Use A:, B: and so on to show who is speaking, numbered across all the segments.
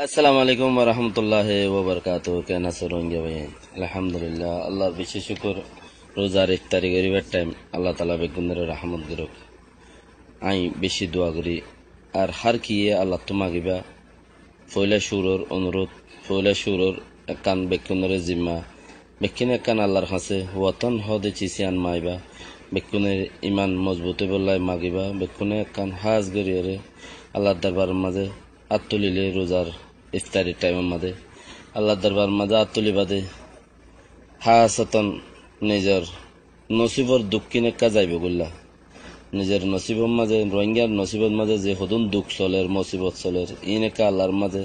A: আসসালামু আলাইকুম ওয়া রাহমাতুল্লাহি ওয়া বারাকাতুহু। কেন আছো রোহিঙ্গা ভাই? আলহামদুলিল্লাহ, আল্লাহর বেশি শুকর। রোজার ইফতারি করিবার টাইম আল্লাহ তাআলা বেগুনের রহমত করুক। আই বেশি দোয়া করি আর হার কিয়ে আল্লাহ তো মাগিবা ফয়লা সুরর অনুরোধ, ফয়লা সুরর একান বেগুনের জিম্মা, বেকিন একান আল্লাহর কাছে ওয়াতন হদে চিসিয়ান মাইবা, বেকুনের ইমান মজবুত বললাই মাগিবা, বেকুনে একান হাজ গরিয়ারে আল্লাহর দরবার মাঝে আত্মলিলে রোজার ইফতারির টাইমের মাঝে আল্লাহর দরবার মাঝে আত্মলি বাদে হাসতন নিজের নসিবর দুঃখিন একা যাইব গুল্লা নিজের নসিবর মাঝে রোহিঙ্গার নসিবর মাঝে যে হদুন দুঃখ চলের মুসিবত চলের ইন একা আল্লাহর মাঝে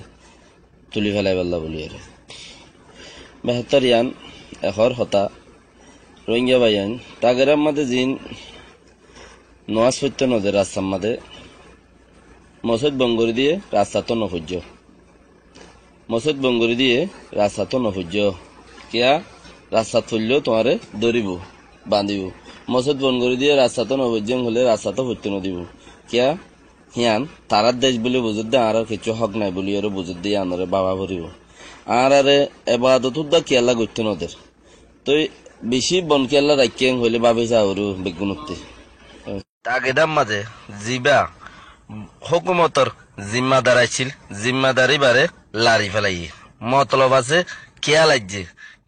A: তুলি ফেলাই পাল্লা বলিয়ে বেহতর ইয়ান এহর হতা রোহিঙ্গা ভাইয়ান তাগেরার মাঝে জিন নোয়াজ সত্য নদের রাস্তার মাঝে মসজিদ বঙ্গরি দিয়ে রাস্তা তো নফুজ্য, মসজিদ বঙ্গরি দিয়ে রাস্তা তো নফুজ্য কিয়া রাস্তা তুললেও তোমারে ধরিব বাঁধিব, মসজিদ বঙ্গরি দিয়ে রাস্তা তো নফুজ্য হলে রাস্তা তো ফুটতে নদিব কিয়া হিয়ান তারার দেশ বলে বুঝুর দে আর কিছু হক নাই বলি আরো বুঝুর দিয়ে আনরে বাবা ভরিব আর আরে এবাদত দা কিয়াল্লা করতে নদের তো বেশি বন কিয়াল্লা রাখিয়ে হইলে বাবে যাওয়ারু বেগুনতে তাগেদার মাঝে জিবা হুকুমতর জিম্মাদার আছিল, জিম্মাদারি বারে লারি ফেলাই মতলব আছে কেয়া লাগছে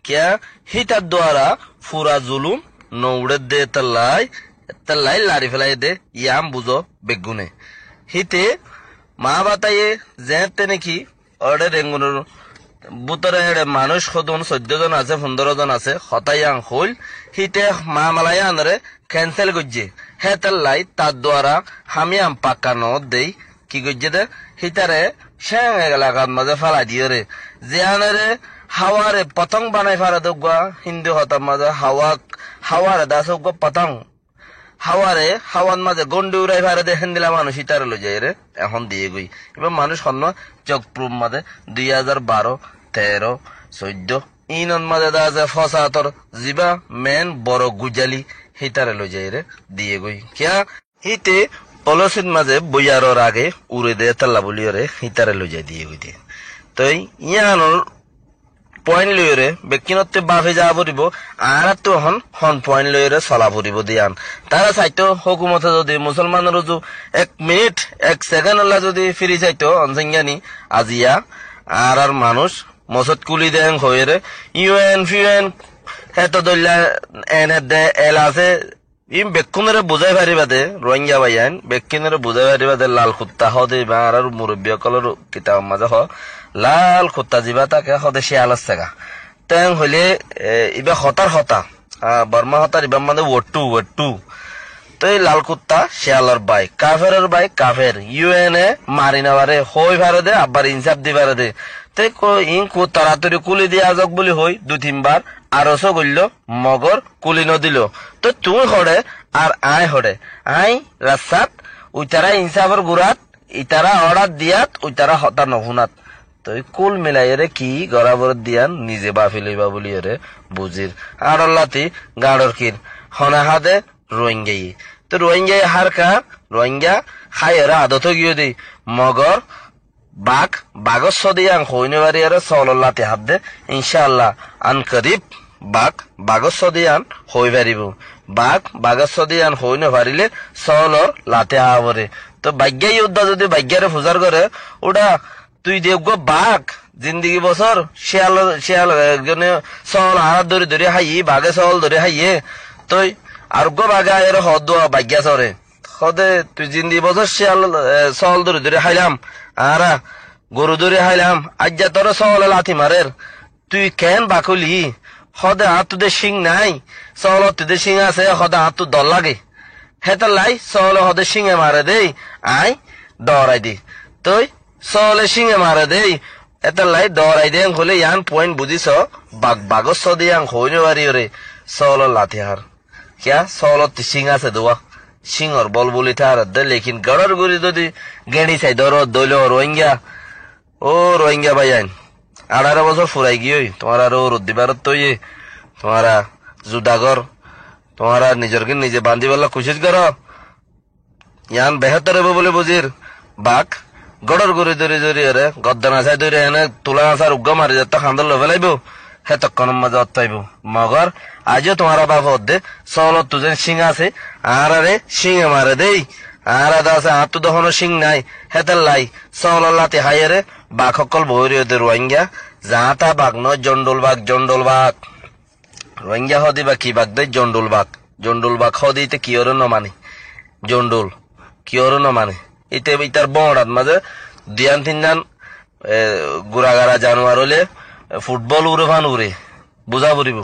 A: কেয়া হিটার দ্বারা ফুরা জুলুম নৌড়ে দে তাল্লাই তাল্লাই লারি ফেলাই দে ইয়াম বুঝো বেগুনে হিতে মা বাতাইয়ে যেতে নাকি অর্ডে রেঙ্গুনের বুতরে মানুষ সদন 14 জন আছে 15 জন আছে হতাইয়াং হইল হিতে মা মালাই আনরে ক্যান্সেল করছে হে তাল্লাই তার দ্বারা হামিয়াম পাক্কা নত দেই কি করছে দে হিতারে শ্যাং এলাকার মাঝে ফেলা দিয়ে রে যে আনরে হাওয়ারে পতং বানাই ফারা দোগা হিন্দু হতার মাঝে হাওয়ারে দাস পতং হাওয়ারে হাওয়ার মাঝে গন্ডি উড়াই ফারে দেখেন দিলা মানুষ হিতারে লো যায় রে এখন দিয়ে গই এবার মানুষ হন্য চকপ্রুম মাঝে 2012, 13, 14 ইনন মাঝে দা আছে ফসাতর জিবা মেন বড় গুজালি হিতারে লো যায় রে দিয়ে গই কিয়া হিতে পলসির মাঝে বইয়ারর আগে উড়ে দে তাল্লা বলিয়রে হিতারে লো যায় দিয়ে গই তো ইয়ানোর পয়েন্ট লইরে ব্যক্তিনত্বে বাফে যা পড়িব আর তো হন পয়েন্ট লইরে চলা পড়িব দিয়ান তারা চাইতো হুকুমতে যদি মুসলমানের যো 1 মিনিট 1 সেকেন্ড যদি ফিরি চাইতো অনসংজ্ঞানী আজিয়া আর মানুষ মসত কুলি দেন হয়ে ইউএন ফিউএন হেত দল্লা এন দে এল আছে ইম বেকুনরে বুঝাই পারিবাদে রোহিঙ্গা ভাইয়ান বেকুনরে বুঝাই পারিবাদে লাল কুত্তা হদে আর মুরব্বী সকলের কিতাব মাঝে হ লাল কুত্তা যিবা তাকে হদে শিয়াল আছে তেং হইলে ইবা হতা বর্মা হতার ইবা মানে ওটু তো এই লাল কুত্তা শিয়ালর বাই কাফের বাই কাফের ইউএন এ মারি নেবারে হই ভারে দে আবার ইনসাফ দিবারে দে ইন কো তাড়াতাড়ি কুলি দিয়া যাক বলি হই 2-3 বার আরস গইল মগর কুলি নদিল তো তুই হড়ে আর আয় হড়ে আই রাস্তাত উইতারা ইনসাফের গুড়াত ইতারা অর্ডার দিয়াত উইতারা হতা নহুনাত তো কুল মিলাই রে কি গড়াবর দিয়ান নিজে বাফি লইবা বলি রে বুঝির আর আল্লাতি গাড়র কির হনা হাদে রোহিঙ্গাই তো রোহিঙ্গাই হারকা রোহিঙ্গা হায়রা আদত গিয়ে দি মগর বাগস সদিয়াং হইনে বাড়ি আর সল্লাতে হাত দে ইনশাআল্লাহ আন করিব বাগস সদিয়ান হই পারিব বাগস সদিয়ান হইনে পারিলে সলর লাতে আবরে তো ভাগ্যাই উদ্দা যদি ভাগ্যারে ফুজার করে ওটা তুই দেখব বাঘ জিন্দিগি বছর শিয়াল সল হাত ধরে হাই বাঘে সল ধরে হাইয়ে তুই আর গো বাঘা এর হদ ভাগ্যা চরে হদে তুই জিন্দিগি বছর শিয়াল সল ধরে হাইলাম আর গরু ধরে হাইলাম আজ্ঞা তোর সল লাথি মারের তুই কেন বাকুলি হদে হাত তুদের শিং নাই সল তুদের শিং আছে হদে হাত তু দল লাগে হেতার লাই সল হদে শিঙে মারে দেই আই ডরাই দি তুই সলে শিঙে মারে দেই এটার লাই ডরাই দেন হলে ইয়ান পয়েন্ট বুঝিস বাগস দিয়াং হইনে বাড়ি রে সল লাথি হার কিয়া সল শিং আছে দোয়া সিংহর বল বলি থার দে লেকিন গড়র গুড়ি যদি গেড়ি চাই ধর দইল রোহিঙ্গা ও রোহিঙ্গা ভাইয়ান 18 বছর ফুরাই গিয়ে তোমার আর রদ্দি ভারত তৈয়ে তোমারা জুদাগর তোমারা নিজরকে নিজে বান্ধি বললা কোশিশ কর ইয়ান বেহতর হবে বলে বুঝির বাঘ
B: গড়র গুড়ি ধরি ধরি রে গদ্দান আসাই ধরি এনে তুলা আসার উগ্গ মারি যত খান্দল লবে লাইব হে তখন মাঝে অত্তাইব মগর আজও তোমার বাপ দে চলত তুজেন সিং আছে আর আরে সিংে মারে দেই আর আদা আছে আর তো দহনো সিং নাই হেতের লাই চল লাতে হাইয়ারে বাঘ সকল বহরিও দে রোহিঙ্গা যাতা বাঘ নয় জন্ডুল বাঘ রোহিঙ্গা হদি বা কি বাঘ দেয় জন্ডুল বাঘ হদিতে কি ওর ন মানে জন্ডুল কি ওর ন মানে ইতে ইতার বড়াত মাঝে দুয়ান তিনজান গুড়াগাড়া জানোয়ার হলে ফুটবল উড়ে বুঝা পড়িব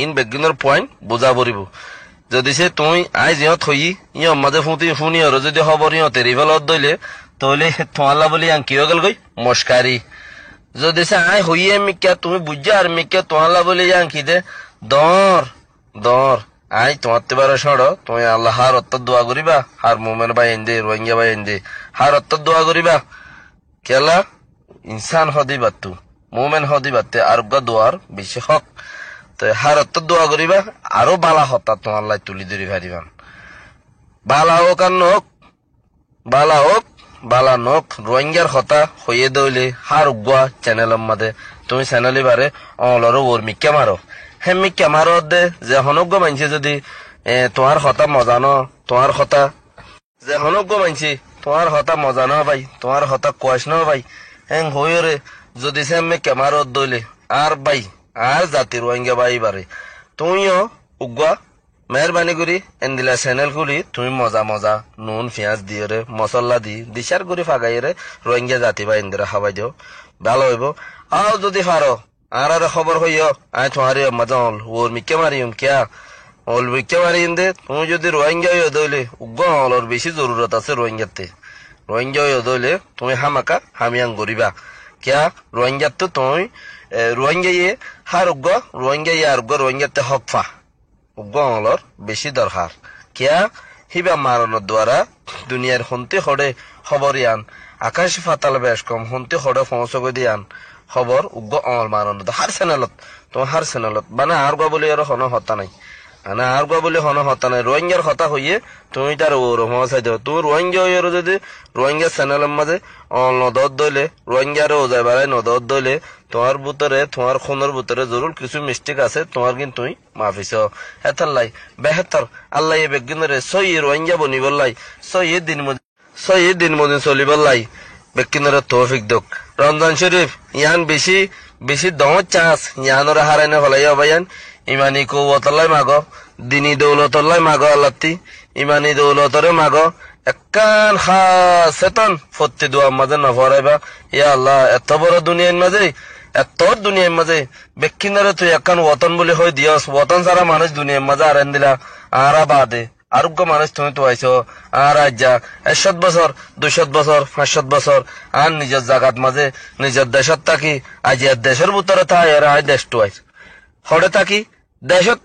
B: ইন বেগিনের পয়েন্ট বুঝা পড়িব যদি সে তুই আইজ ইহঁত হই ইহ মাঝে ফুনি আর যদি খবর ইহঁতে রিভেলত দইলে তইলে তোমাল্লা বলি আং কি হয়ে গেল গই মস্কারি যদি সে আই হইয়ে মিকা তুমি বুঝা আর মিকা তোমাল্লা বলি আং কি দে দর আই তোমার বারে সড় তুমি আল্লাহ হার অত্তর দোয়া করিবা হার মোমেন ভাই এন দে রোহিঙ্গা ভাই এন দে হার অত্তর দোয়া করিবা কেলা ইনসান হদি বাত্তু মোমেন হদি বাত্তে আরোগ্য দোয়ার বেশি হক তো হার অত্তর দোয়া করিবা আরো বালা হতা তোমার লাই তুলি ধরি ভারিবান বালা হোক আর নক বালা নক রোহিঙ্গার হতা হইয়ে দইলে হার উগুয়া চ্যানেলের মাঝে তুমি চ্যানেলে বারে অলরো ওর মিক্কা মারো হে মিক্কা মারো দে যে হনজ্ঞ মানছে যদি তোমার হতা মজা ন তোমার হতা যে হনজ্ঞ মানছি তোমার হতা মজা ন ভাই তোমার হতা কোয়াশ ন ভাই হ্যাং হইরে যদি সে মিক্কা মারো দইলে আর ভাই আর জাতি রোহিঙ্গা ভাই বারে তুমিও উগুয়া মেহরবানি করি এন্দিলা চ্যানেল খুলি তুমি মজা নুন পেঁয়াজ দিয়ে রে মশলা দিশার করে ফাগাই রে রোহিঙ্গা জাতি বা ইন্দিরা খাবাই দিও ভালো হইব আও যদি পারো আর খবর হইও আয় তোমার মজা হল ওর মিকে মারিম কিয়া ওল মিকে মারিম দে তুমি যদি রোহিঙ্গা হইও দইলে উগ্র হলর বেশি জরুরত আছে রোহিঙ্গাতে রোহিঙ্গা হইও দইলে তুমি হামাকা হামিয়াং করিবা কিয়া রোহিঙ্গাত তো তুমি রোহিঙ্গা ইয়ে হার উগ্র রোহিঙ্গা ইয়ে আর উগ্র রোহিঙ্গাতে হক ফা উগ্রর বেশি দরকার কিয়া হিবা মারানোর দ্বারা দুনিয়ার হন্তে হড়ে খবর ইয়ান আকাশ ফাতাল বেশ কম হন্তে হড়ে পৌঁছক দিয়ান খবর উগ্র অমল মারানো হার চ্যানেলত মানে আর গা বলে আর হন হতা নাই আনা আর গা বলে হন হতা নাই রোহিঙ্গার হতা হইয়ে তুমি তার ওর পৌঁছাই দেব তুমি রোহিঙ্গা হইয়ার যদি রোহিঙ্গা চ্যানেলের মাঝে নদত দইলে রোহিঙ্গারে ওজাই বাড়াই নদত দইলে তোমার ভিতরে তোমার খুনের ভিতরে জরুর কিছু মিস্টেক আছে তোমার কিন্তু তুই মাফিস হেতার লাই বেহেতর আল্লাহ এ বেগিনরে সই রোহিঙ্গা বনিবর লাই সই দিন মদিন চলিবর লাই বেগিনরে তৌফিক দোক রমজান শরীফ ইয়ান বেশি দমত চান্স ইয়ানরে হারাইনে ফলাই অবায়ান ইমানি কৌতলাই মাগ দিনী দৌলতলাই মাগ আল্লাতি ইমানি দৌলতরে মাগ একান সেতন ফত্তি দোয়ার মাঝে নফরাইবা ইয়া আল্লাহ এত বড় দুনিয়ার মাঝে বেক্ষিনারে তুই একান ওতন বলে হয়ে দিয়স ওতন সারা মানুষ দুনিয়ার মাঝে আরেন দিলা আরা বাদে আরোগ্য মানুষ তুমি তো আইছো আর আজ যা 100 বছর 200 বছর 500 বছর আর নিজের জাগাত মাঝে নিজের দেশত থাকি আজ দেশের ভিতরে থাই আর আজ দেশ টু আইস হড়ে থাকি দেশত